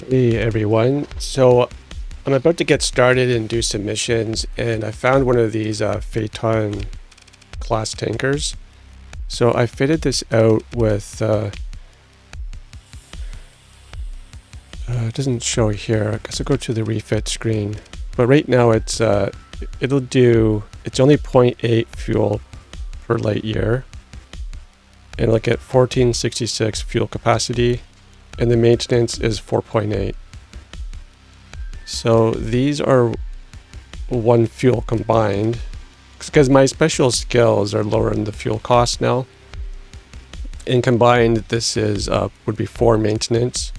Hey everyone. So I'm about to get started and do some missions, and I found one of these Phaeton class tankers. So I fitted this out with, it doesn't show here. I guess I'll go to the refit screen. But right now it's only zero.8 fuel per light year. And it'll get 1466 fuel capacity, and the maintenance is 4.8. So these are one fuel combined, because my special skills are lowering the fuel cost now. And combined, this is would be 4 maintenance.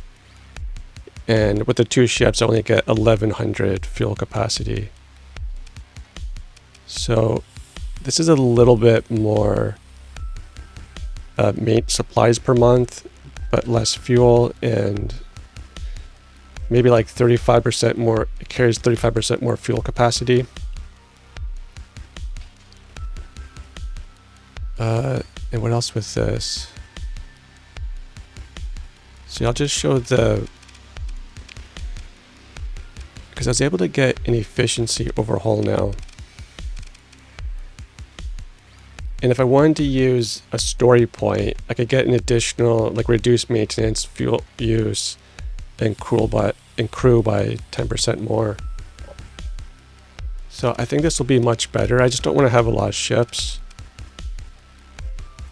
And with the two ships, I only get 1100 fuel capacity. So this is a little bit more supplies per month, but less fuel, and maybe like 35% more. It carries 35% more fuel capacity. And what else with this? So I'll just show because I was able to get an efficiency overhaul now. And if I wanted to use a story point, I could get an additional, like, reduced maintenance, fuel use, and crew by 10% more. So I think this will be much better. I just don't want to have a lot of ships.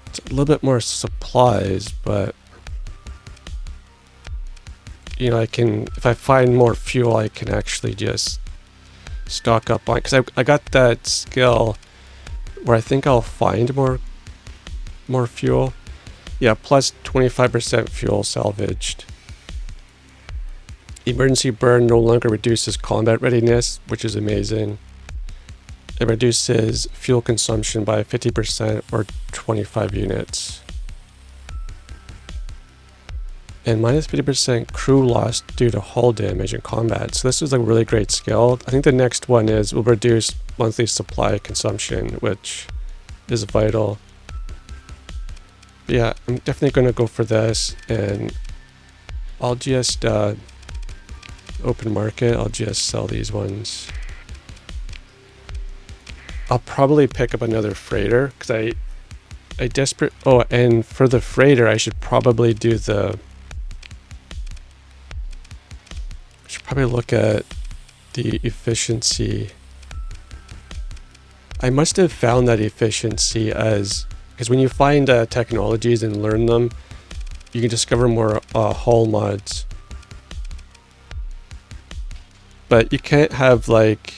It's a little bit more supplies, but you know, if I find more fuel, I can actually just stock up on, because I got that skill where I think I'll find more fuel. Yeah, plus 25% fuel salvaged. Emergency burn no longer reduces combat readiness, which is amazing. It reduces fuel consumption by 50% or 25 units. And minus 50% crew loss due to hull damage in combat. So this is a really great skill. I think the next one will reduce monthly supply consumption, which is vital. But yeah, I'm definitely going to go for this, and I'll just open market. I'll just sell these ones. I'll probably pick up another freighter because I desperate. Oh, and for the freighter, I should probably do I should probably look at the efficiency. I must have found that efficiency because when you find technologies and learn them, you can discover more hull mods. But you can't have like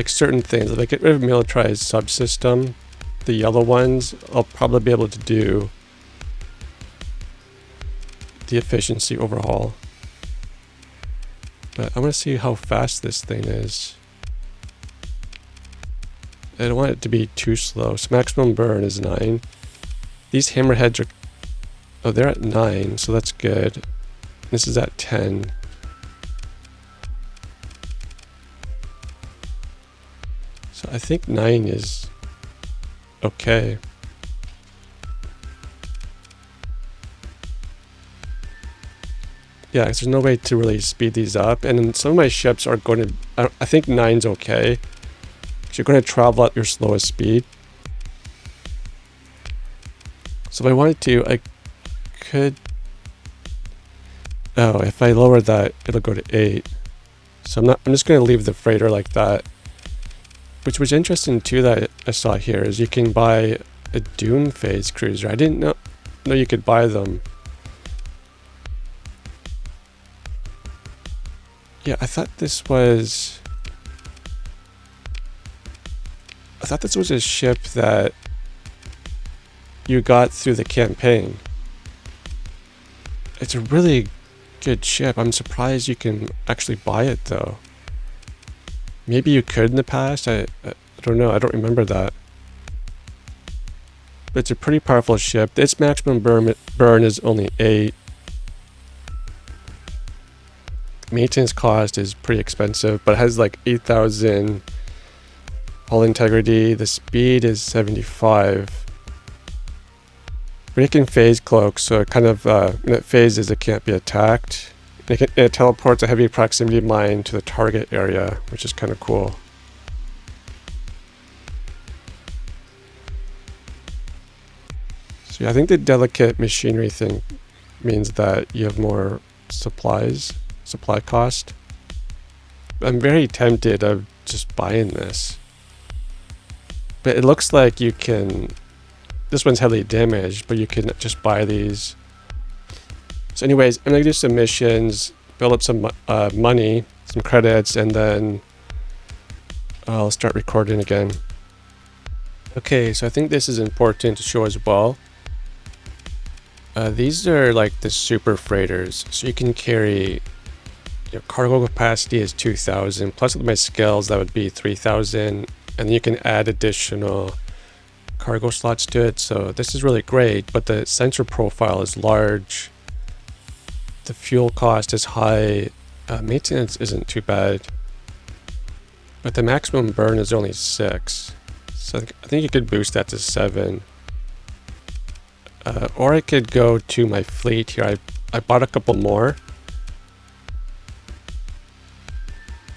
certain things. If I get rid of militarized subsystem, the yellow ones, I'll probably be able to do the efficiency overhaul. But I want to see how fast this thing is. I don't want it to be too slow. So maximum burn is 9. These hammerheads are... Oh, they're at 9, so that's good. This is at 10. So I think 9 is okay. Yeah, because there's no way to really speed these up. And some of my ships are going to... I think 9's okay. Because you're going to travel at your slowest speed. So if I wanted to, I could... Oh, if I lower that, it'll go to 8. So I'm just going to leave the freighter like that. Which was interesting too that I saw here is you can buy a Doom Phase cruiser. I didn't know you could buy them. Yeah, I thought this was a ship that you got through the campaign. It's a really good ship. I'm surprised you can actually buy it though. Maybe you could in the past. I don't know. I don't remember that. But it's a pretty powerful ship. Its maximum burn is only 8. Maintenance cost is pretty expensive, but it has like 8,000 hull integrity. The speed is 75. Breaking phase cloak, so it kind of, when it phases, it can't be attacked. It teleports a heavy proximity mine to the target area, which is kind of cool. So yeah, I think the delicate machinery thing means that you have more supply cost. I'm very tempted of just buying this. But it looks like you can, this one's heavily damaged, but you can just buy these. So anyways, I'm gonna do some missions, build up some money, some credits, and then I'll start recording again. Okay, so I think this is important to show as well. These are like the super freighters, so you can carry, cargo capacity is 2,000, plus with my skills that would be 3,000, and you can add additional cargo slots to it. So this is really great, but the sensor profile is large. The fuel cost is high. Maintenance isn't too bad, but the maximum burn is only 6. So I think you could boost that to 7. Or I could go to my fleet here. I bought a couple more.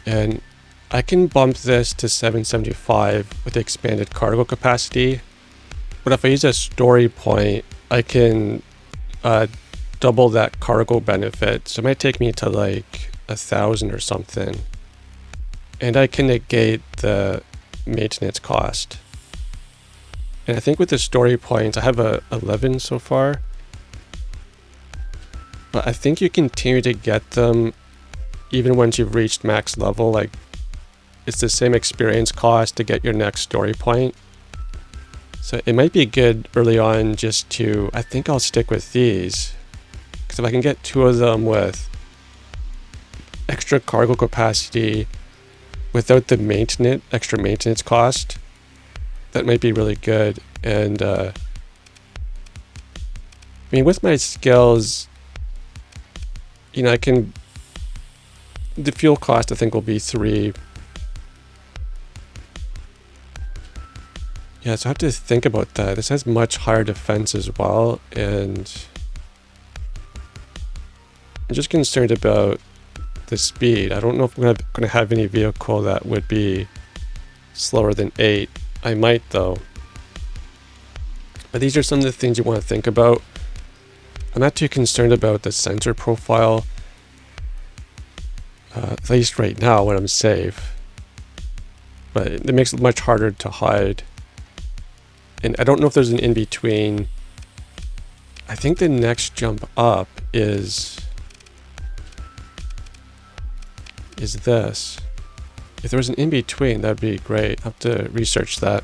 And I can bump this to 775 with the expanded cargo capacity. But if I use a story point, I can double that cargo benefit. So it might take me to like 1,000 or something. And I can negate the maintenance cost. And I think with the story points, I have 11 so far. But I think you continue to get them even once you've reached max level. Like, it's the same experience cost to get your next story point. So it might be good early on just to, I think I'll stick with these. Because if I can get 2 of them with extra cargo capacity without the extra maintenance cost, that might be really good. And I mean, with my skills, I can, the fuel cost I think will be 3. Yeah, so I have to think about that. This has much higher defense as well, and I'm just concerned about the speed. I don't know if I'm going to have any vehicle that would be slower than 8. I might though. But these are some of the things you want to think about. I'm not too concerned about the sensor profile, at least right now when I'm safe. But it makes it much harder to hide. And I don't know if there's an in-between. I think the next jump up is this. If there was an in-between, that'd be great. I'll have to research that.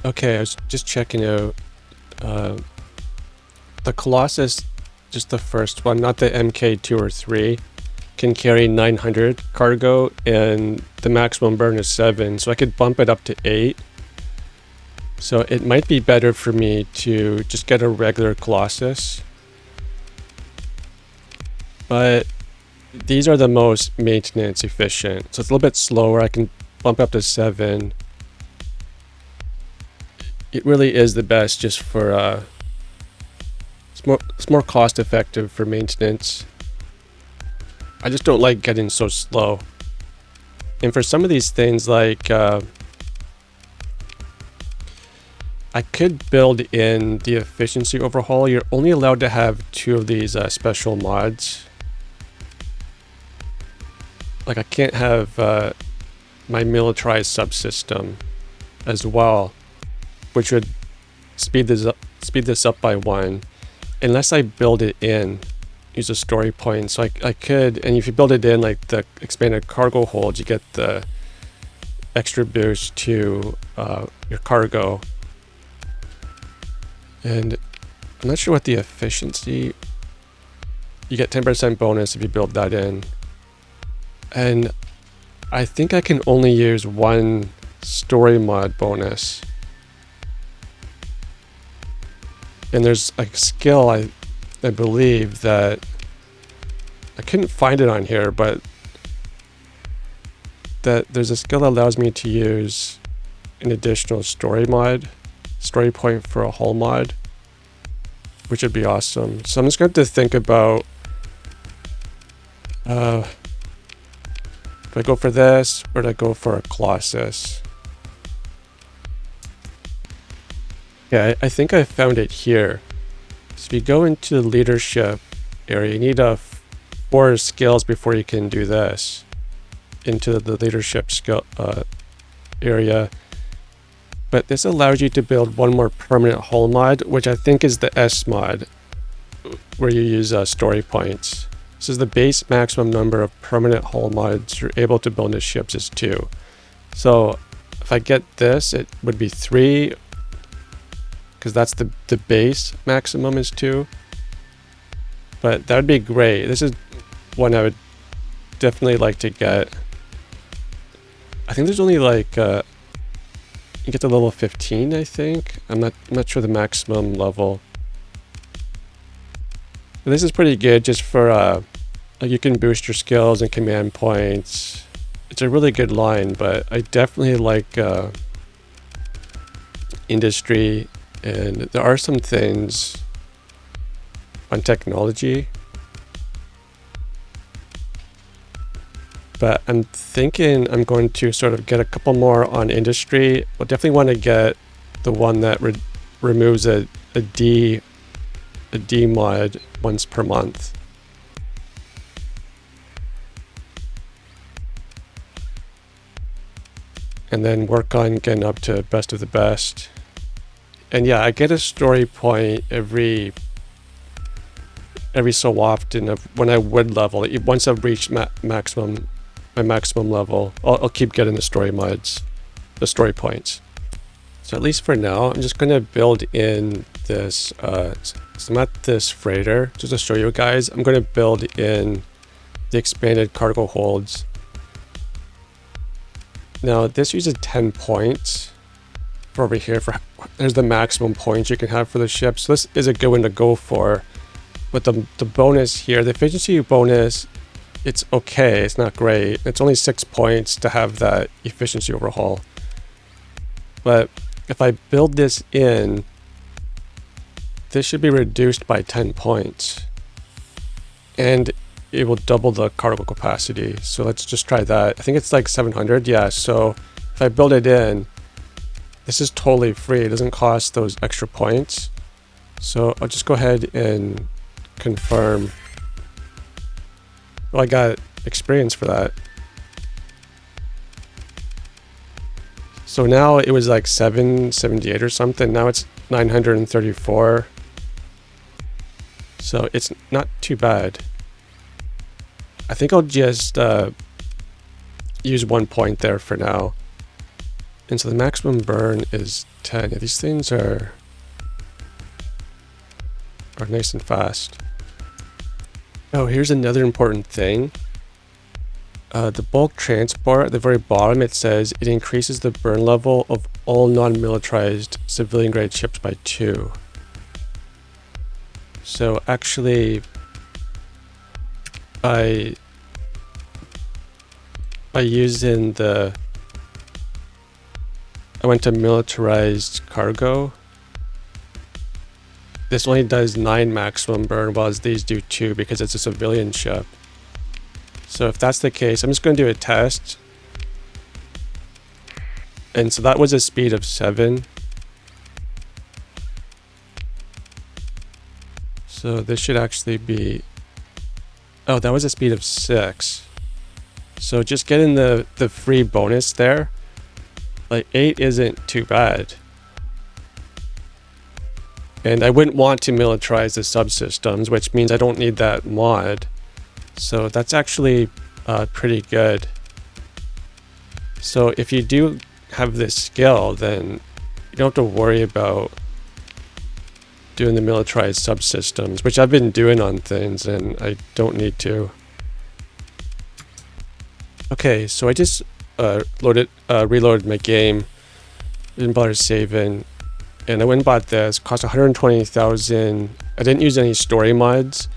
Okay, I was just checking out the Colossus, just the first one, not the MK2 or 3, can carry 900 cargo, and the maximum burn is 7, so I could bump it up to 8. So it might be better for me to just get a regular Colossus. But these are the most maintenance efficient, so it's a little bit slower. I can bump up to 7. It really is the best just for it's more cost effective for maintenance. I just don't like getting so slow. And for some of these things, like I could build in the efficiency overhaul. You're only allowed to have 2 of these special mods. Like, I can't have my militarized subsystem as well, which would speed this up by 1, unless I build it in, use a story point. So I could, and if you build it in, like the expanded cargo hold, you get the extra boost to your cargo. And I'm not sure what the efficiency, you get 10% bonus if you build that in. And I think I can only use 1 story mod bonus. And there's a skill, I believe, that I couldn't find it on here, but that there's a skill that allows me to use an additional story point for a hull mod. which would be awesome. So I'm just going to have to think about, do I go for this or do I go for a Colossus? Yeah, I think I found it here. So if you go into the leadership area, you need 4 skills before you can do this. Into the leadership skill area. But this allows you to build one more permanent hull mod, which I think is the S mod, where you use story points. This is the base maximum number of permanent hull mods you're able to build into ships is 2. So if I get this, it would be 3, because that's the base maximum is 2. But that would be great. This is one I would definitely like to get. I think there's only like you get to level 15, I think. I'm not sure the maximum level. But this is pretty good just for like you can boost your skills and command points. It's a really good line, but I definitely like industry, and there are some things on technology. But I'm thinking I'm going to sort of get a couple more on industry. I'll definitely want to get the one that removes a D mod once per month. And then work on getting up to best of the best. And yeah, I get a story point every so often of when I would level. Once I've reached my maximum level, I'll keep getting the story mods, the story points. So at least for now, I'm just going to build in this, so I'm at this freighter, just to show you guys, I'm going to build in the expanded cargo holds. Now this uses 10 points for over here, there's the maximum points you can have for the ship, so this is a good one to go for. But the bonus here, the efficiency bonus, it's okay, it's not great. It's only 6 points to have that efficiency overhaul. But if I build this in, this should be reduced by 10 points. And it will double the cargo capacity. So let's just try that. I think it's like 700, yeah. So if I build it in, this is totally free. It doesn't cost those extra points. So I'll just go ahead and confirm. Well, I got experience for that. So now it was like 778 or something. Now it's 934. So it's not too bad. I think I'll just use 1 point there for now. And so the maximum burn is 10. Yeah, these things are nice and fast. Oh, here's another important thing. The bulk transport at the very bottom, it says it increases the burn level of all non-militarized civilian grade ships by 2. So actually, by using I went to militarized cargo. This only does 9 maximum burn, whereas these do 2 because it's a civilian ship. So if that's the case, I'm just going to do a test. And so that was a speed of 7. So this should actually be... Oh, that was a speed of 6. So just getting the free bonus there, like 8 isn't too bad. And I wouldn't want to militarize the subsystems, which means I don't need that mod. So that's actually pretty good. So if you do have this skill, then you don't have to worry about doing the militarized subsystems, which I've been doing on things and I don't need to. Okay, so I just reloaded my game, didn't bother saving, and I went and bought this, cost 120,000. I didn't use any story mods.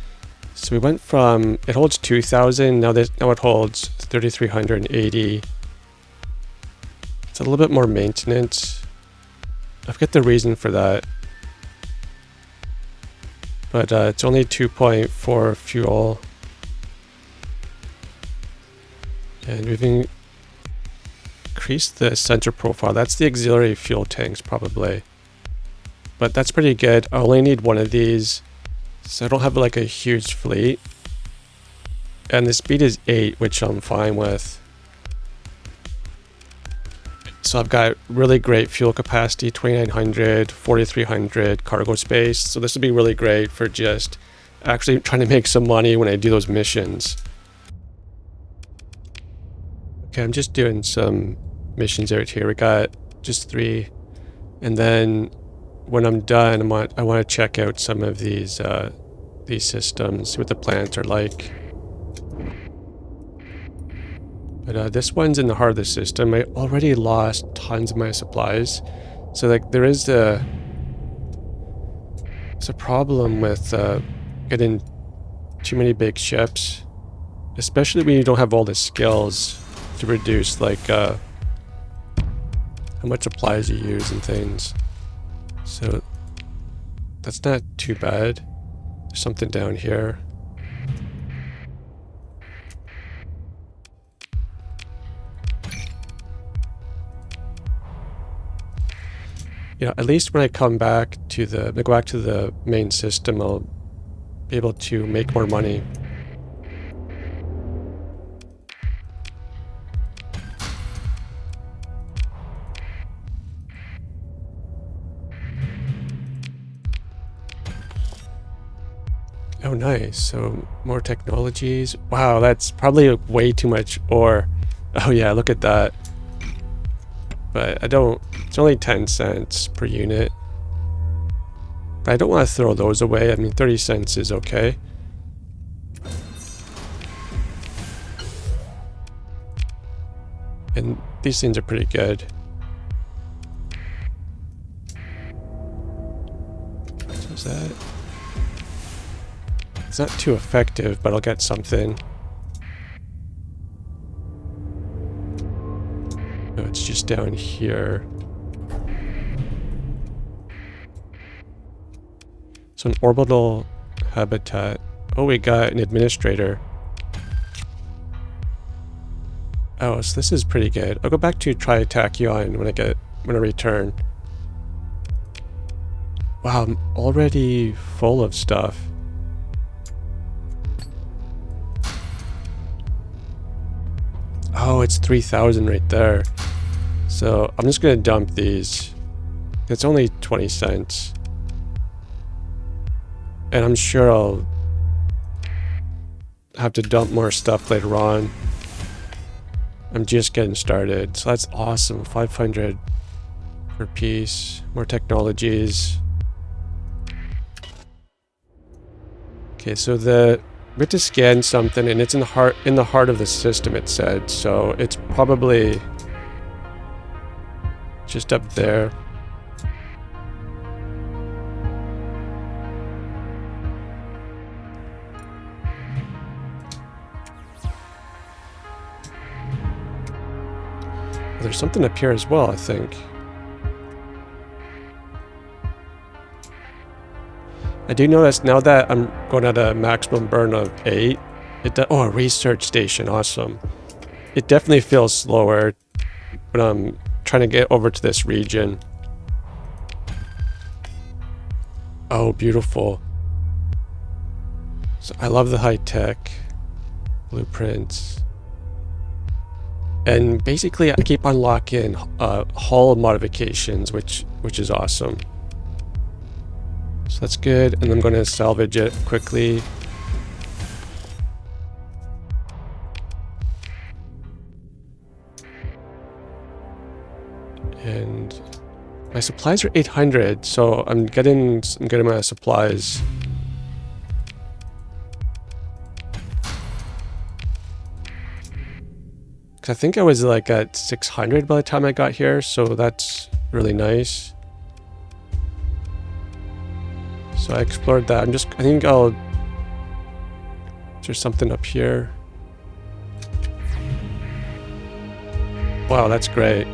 So we went from, it holds 2,000, now it holds 3,380. It's a little bit more maintenance. I forget the reason for that. but it's only 2.4 fuel. And we've increased the sensor profile. That's the auxiliary fuel tanks probably. But that's pretty good. I only need one of these, so I don't have like a huge fleet. And the speed is 8, which I'm fine with. So I've got really great fuel capacity, 2900, 4300 cargo space. So this would be really great for just actually trying to make some money when I do those missions. Okay, I'm just doing some missions out here. We got just 3. And then when I'm done, I want to check out some of these systems, see what the planets are like. But this one's in the heart of the system. I already lost tons of my supplies. So like there's a problem with getting too many big ships. Especially when you don't have all the skills to reduce like how much supplies you use and things. So that's not too bad. There's something down here. You know, at least when I come back to the main system, I'll be able to make more money. Oh, nice. So more technologies. Wow, that's probably way too much ore. Oh yeah, look at that. But it's only 10 cents per unit. But I don't want to throw those away. I mean, 30 cents is okay. And these things are pretty good. So is that... It's not too effective, but I'll get something. No, it's just down here. So an orbital habitat. Oh, we got an administrator. Oh, so this is pretty good. I'll go back to try Tachyon when I return. Wow, I'm already full of stuff. Oh, it's 3,000 right there. So I'm just gonna dump these. It's only 20 cents. And I'm sure I'll have to dump more stuff later on. I'm just getting started. So that's awesome. 500 per piece. More technologies. Okay, so we have to scan something, and it's in the heart of the system, it said. So it's probably just up there. There's something up here as well, I think. I do notice now that I'm going at a maximum burn of 8. Oh, a research station, awesome. It definitely feels slower when I'm trying to get over to this region. Oh, beautiful. So I love the high-tech blueprints. And basically I keep unlocking hull modifications, which is awesome. So that's good, and I'm going to salvage it quickly. And my supplies are 800, so I'm getting some good amount of supplies. Because I think I was like at 600 by the time I got here, so that's really nice. So I explored that. I think there's something up here. Wow, that's great.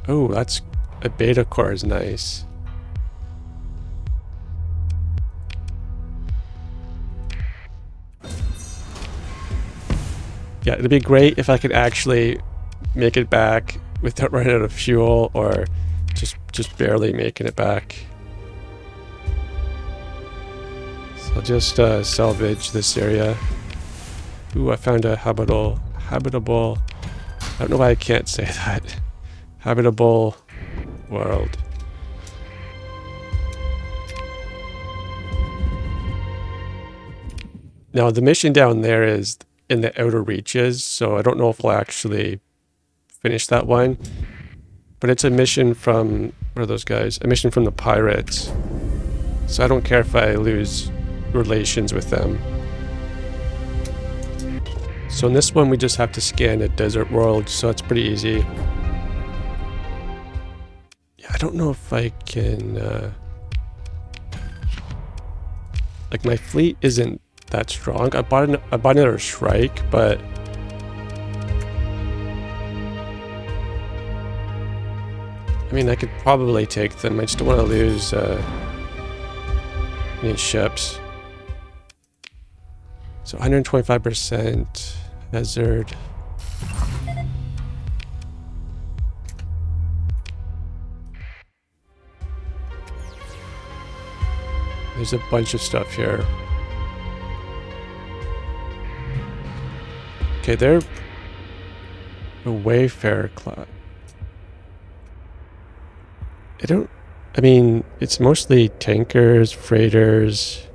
Oh, that's a beta core is nice. Yeah, it'd be great if I could actually make it back without running out of fuel, or just barely making it back. So I'll just salvage this area. Ooh, I found a habitable, I don't know why I can't say that. Habitable world. Now the mission down there is in the outer reaches, so I don't know if we'll actually finish that one. But it's a mission from, what are those guys? A mission from the pirates. So I don't care if I lose relations with them. So in this one we just have to scan a desert world, so it's pretty easy. Yeah, I don't know if I can... like, my fleet isn't that strong. I bought another Shrike, but... I mean, I could probably take them. I just don't want to lose any ships. So 125% hazard. There's a bunch of stuff here. Okay, they're a Wayfarer class. I mean, it's mostly tankers, freighters.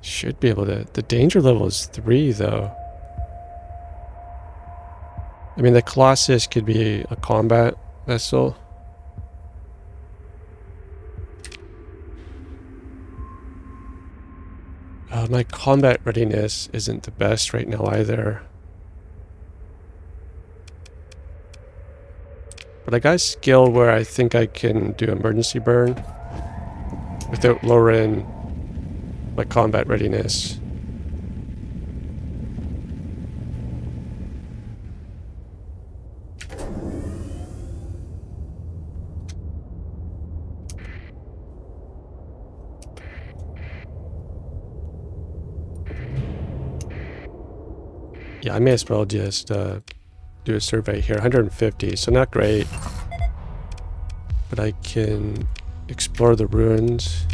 Should be able to. The danger level is 3, though. I mean, the Colossus could be a combat vessel. My combat readiness isn't the best right now either. But I got a skill where I think I can do emergency burn without lowering my combat readiness. Yeah, I may as well just do a survey here. 150, so not great. But I can explore the ruins.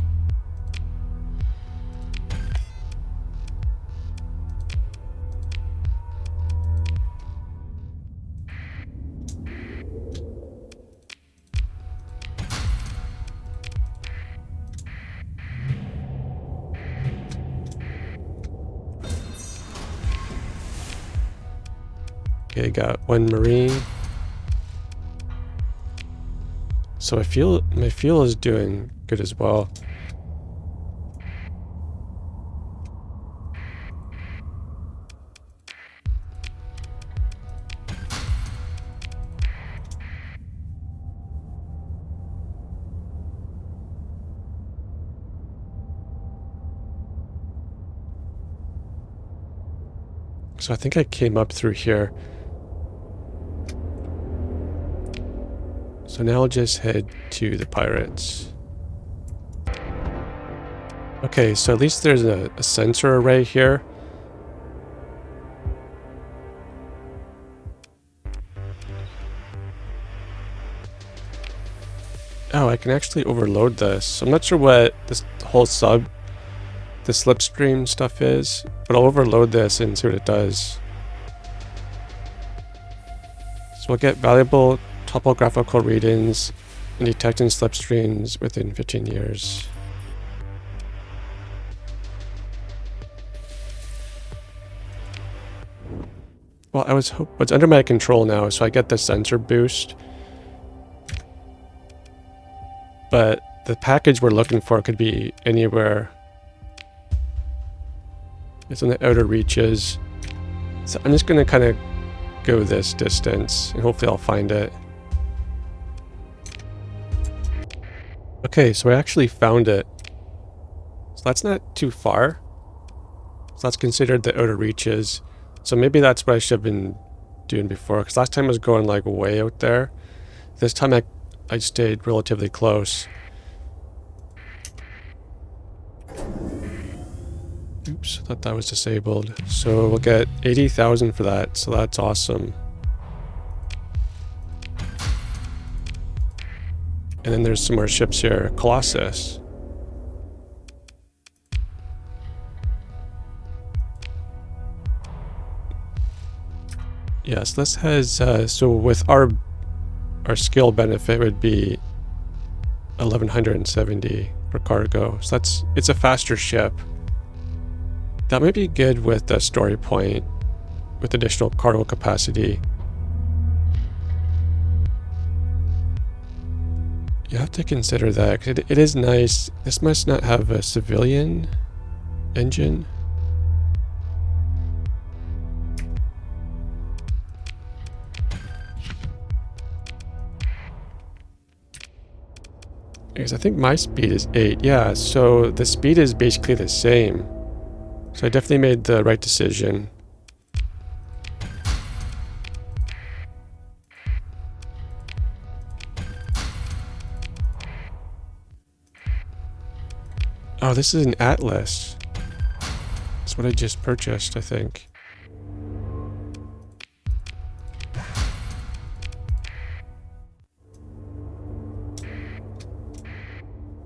Okay, got 1 Marine. So I feel my fuel is doing good as well. So I think I came up through here. So now I'll just head to the pirates. Okay, so at least there's a sensor array here. Oh, I can actually overload this. I'm not sure what this whole the slipstream stuff is, but I'll overload this and see what it does. So we'll get valuable topographical readings and detecting slipstreams within 15 years. Well, it's under my control now, so I get the sensor boost. But the package we're looking for could be anywhere. It's in the outer reaches. So I'm just going to kind of go this distance and hopefully I'll find it. Okay, so I actually found it. So that's not too far. So that's considered the outer reaches. So maybe that's what I should have been doing before. Because last time I was going like way out there. This time I stayed relatively close. Oops, I thought that was disabled. So we'll get 80,000 for that, so that's awesome. And then there's some more ships here. Colossus. Yes, this has, so with our skill benefit would be 1170 for cargo. So it's a faster ship. That might be good with the story point with additional cargo capacity. You have to consider that, 'cause it is nice. This must not have a civilian engine. Because I think my speed is 8. Yeah, so the speed is basically the same. So I definitely made the right decision. Oh, this is an Atlas. That's what I just purchased, I think.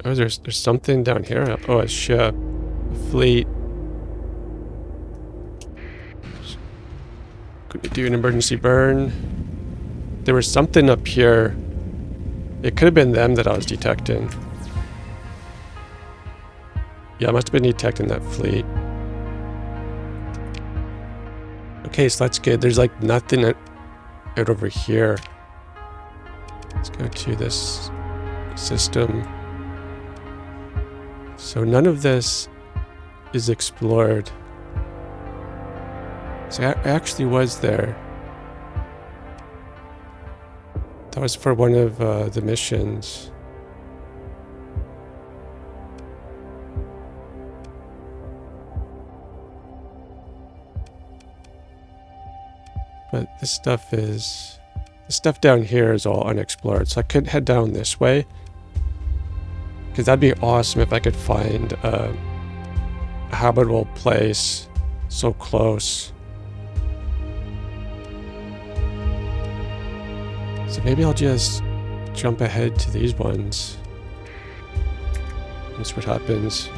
Oh, there's something down here. Oh, a ship. A fleet. Could we do an emergency burn? There was something up here. It could have been them that I was detecting. Yeah, I must have been detecting that fleet. Okay, so that's good. There's like nothing out over here. Let's go to this system. So none of this is explored. So I actually was there. That was for one of the missions. But this stuff down here is all unexplored. So I could head down this way. Because that'd be awesome if I could find a habitable place so close. So maybe I'll just jump ahead to these ones. And see what happens.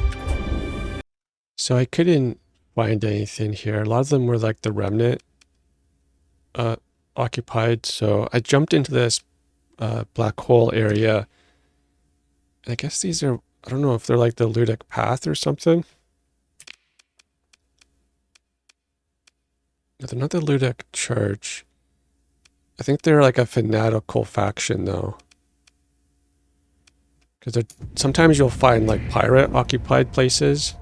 So I couldn't find anything here. A lot of them were like the remnant occupied. So I jumped into this black hole area. I guess these are, I don't know if they're like the Ludic Path or something. No, they're not the Ludic Church. I think they're like a fanatical faction though. Because sometimes you'll find like pirate occupied places.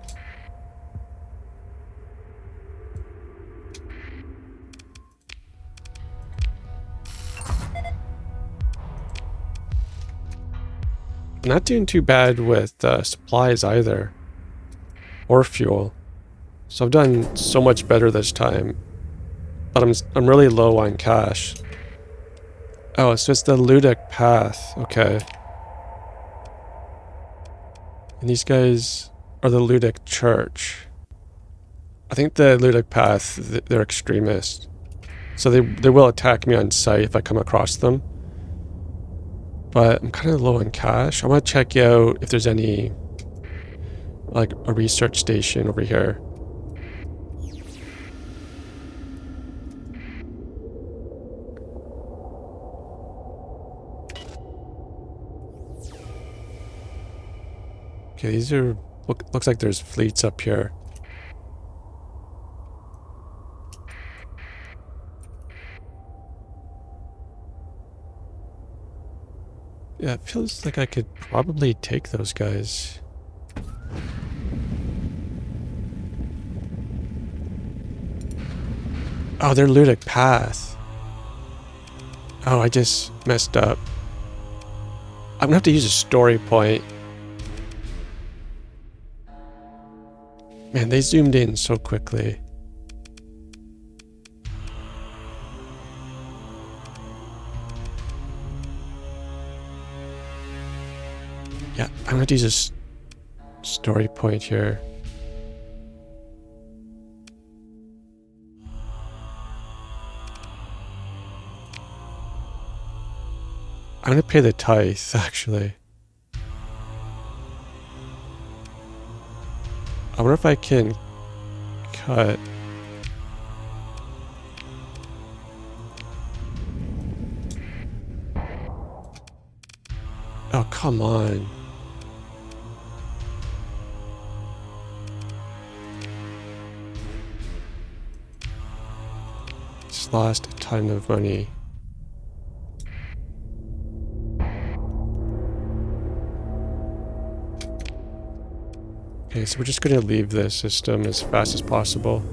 Not doing too bad with supplies either. Or fuel. So I've done so much better this time. But I'm really low on cash. Oh, so it's the Ludic Path. Okay. And these guys are the Ludic Church. I think the Ludic Path, they're extremists. So they will attack me on sight if I come across them. But I'm kind of low on cash. I want to check out if there's any, like, a research station over here. Okay, these are, looks like there's fleets up here. Yeah, it feels like I could probably take those guys. Oh, they're Ludic Path. Oh, I just messed up. I'm gonna have to use a story point. Man, they zoomed in so quickly. Yeah, I'm gonna use a story point here. I'm gonna pay the tithe, actually. I wonder if I can cut. Oh, come on. Just lost a ton of money. Okay, so we're just gonna leave this system as fast as possible.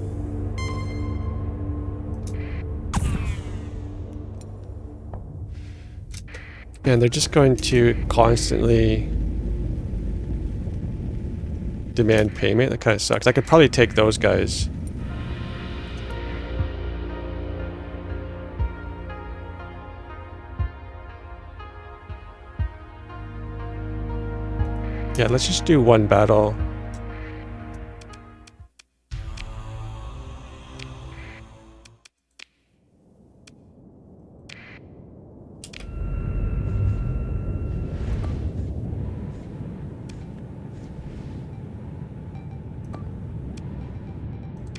And they're just going to constantly demand payment. That kind of sucks. I could probably take those guys. Yeah, let's just do one battle.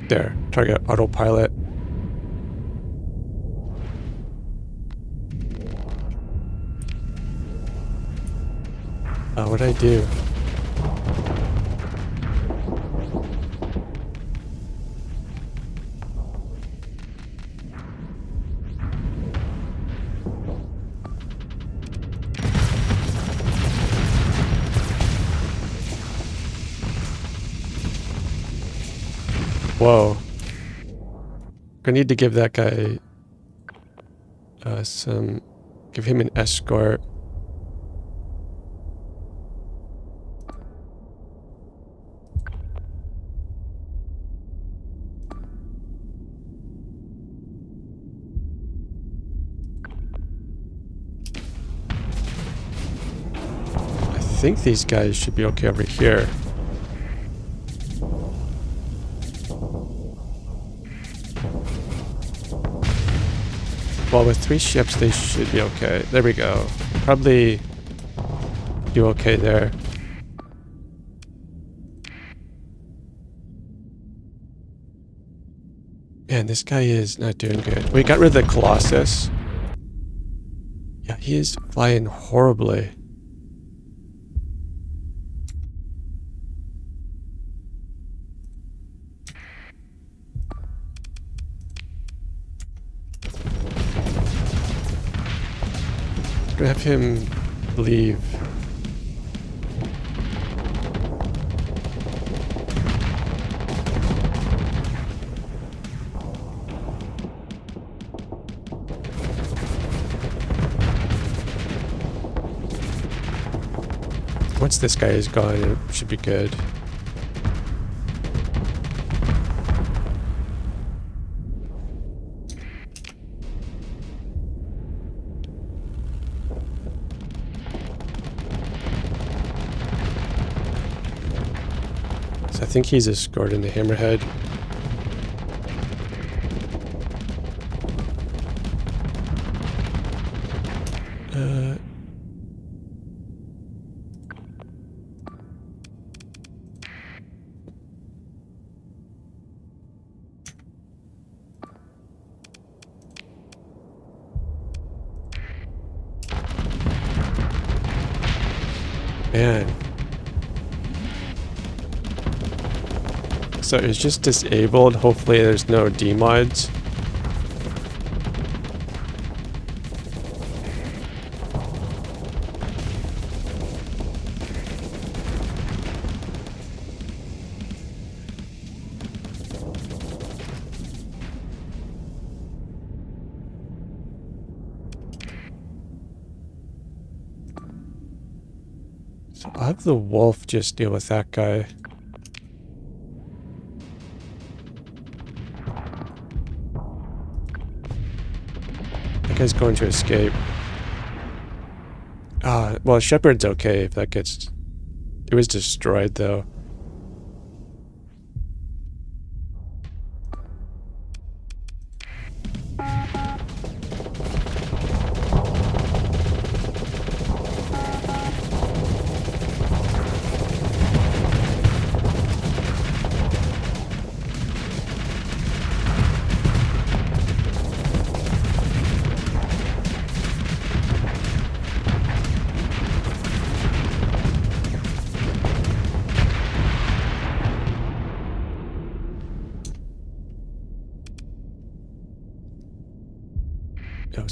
There, target autopilot. What'd I do? Whoa. I need to give that guy give him an escort. I think these guys should be okay over here. Well, with 3 ships, they should be okay. There we go. Probably do okay there. Man, this guy is not doing good. We got rid of the Colossus. Yeah, he is flying horribly. I'm gonna have him leave. Once this guy is gone, it should be good. So I think he's escorting the Hammerhead. Man. So it's just disabled. Hopefully there's no demods. So I'll have the wolf just deal with that guy. That guy's going to escape. Well, Shepherd's okay if that gets... It was destroyed, though.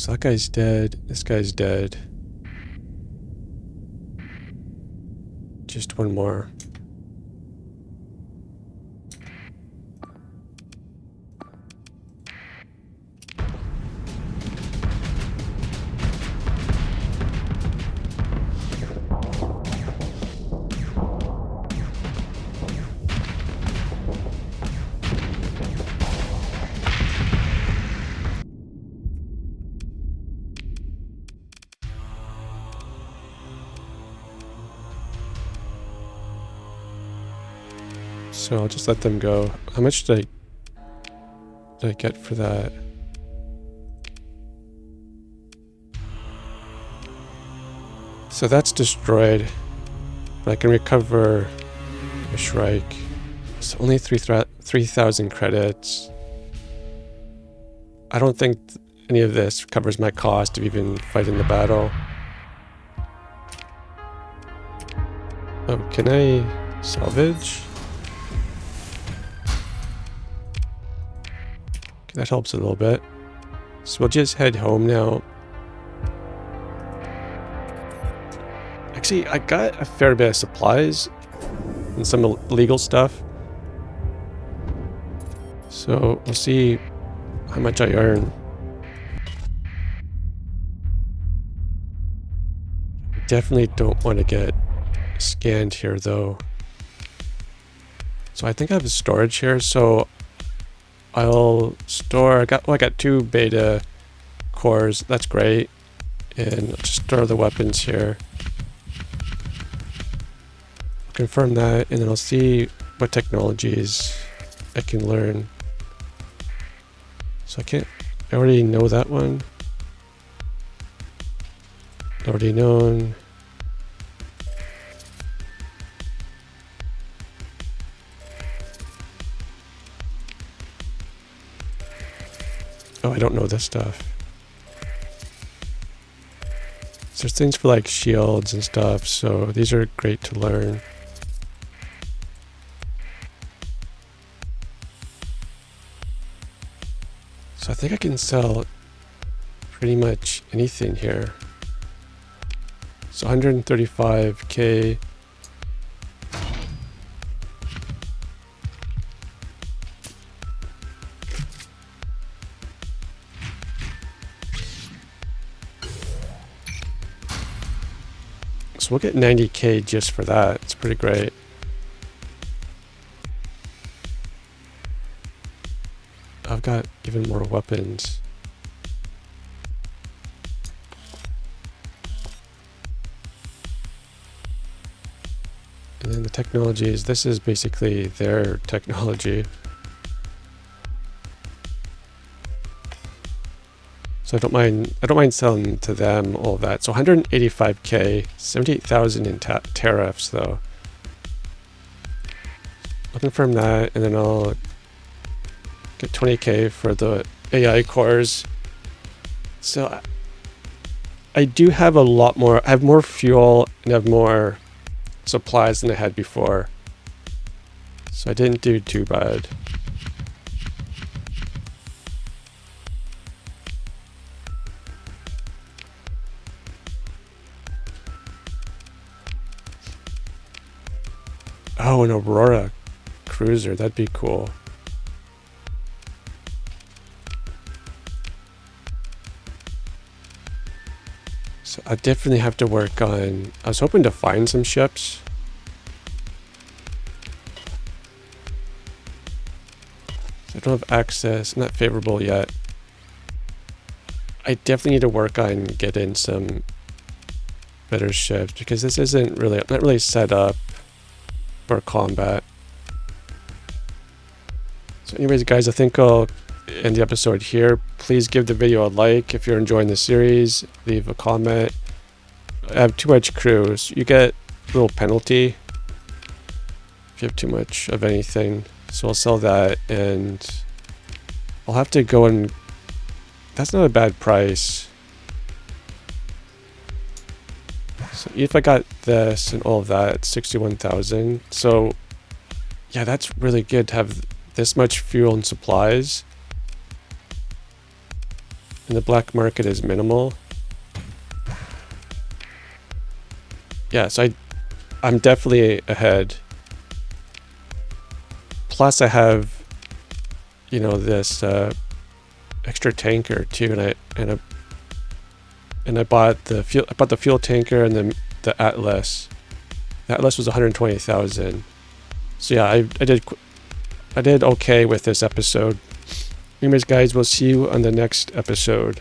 So that guy's dead. This guy's dead. Just one more. So I'll just let them go. How much did I get for that? So that's destroyed. But I can recover a Shrike. It's only 3,000 credits. I don't think any of this covers my cost of even fighting the battle. Oh, can I salvage? Okay, that helps a little bit. So we'll just head home now. Actually, I got a fair bit of supplies and some illegal stuff. So we'll see how much I earn. Definitely don't want to get scanned here though. So I think I have a storage here, so I'll store, I got 2 beta cores, that's great. And I'll just store the weapons here. Confirm that, and then I'll see what technologies I can learn. So I already know that one. Already known. Oh, I don't know this stuff. So there's things for like shields and stuff, so these are great to learn. So I think I can sell pretty much anything here. So 135k. So we'll get 90k just for that. It's pretty great. I've got even more weapons. And then the technologies, this is basically their technology. So I don't mind selling to them all of that. So 185k, 78,000 in tariffs though. I'll confirm that, and then I'll get 20k for the AI cores. So I do have a lot more, I have more fuel and I have more supplies than I had before. So I didn't do too bad. Oh, an Aurora cruiser, that'd be cool. So I definitely have to work on, I was hoping to find some ships. I don't have access, not favorable yet. I definitely need to work on getting some better ships because this isn't really, I'm not really set up for combat. So anyways guys, I think I'll end the episode here. Please give the video a like if you're enjoying the series. Leave a comment. I have too much crew, so you get a little penalty if you have too much of anything. So I'll sell that, and I'll have to go and, that's not a bad price. So if I got this and all of that, 61,000. So yeah, that's really good to have this much fuel and supplies. and the black market is minimal. Yeah, so I'm definitely ahead. Plus I have, you know, this extra tanker too, and I bought the fuel tanker and the Atlas. The Atlas was 120,000. So yeah, I did okay with this episode. Anyways, guys, we'll see you on the next episode.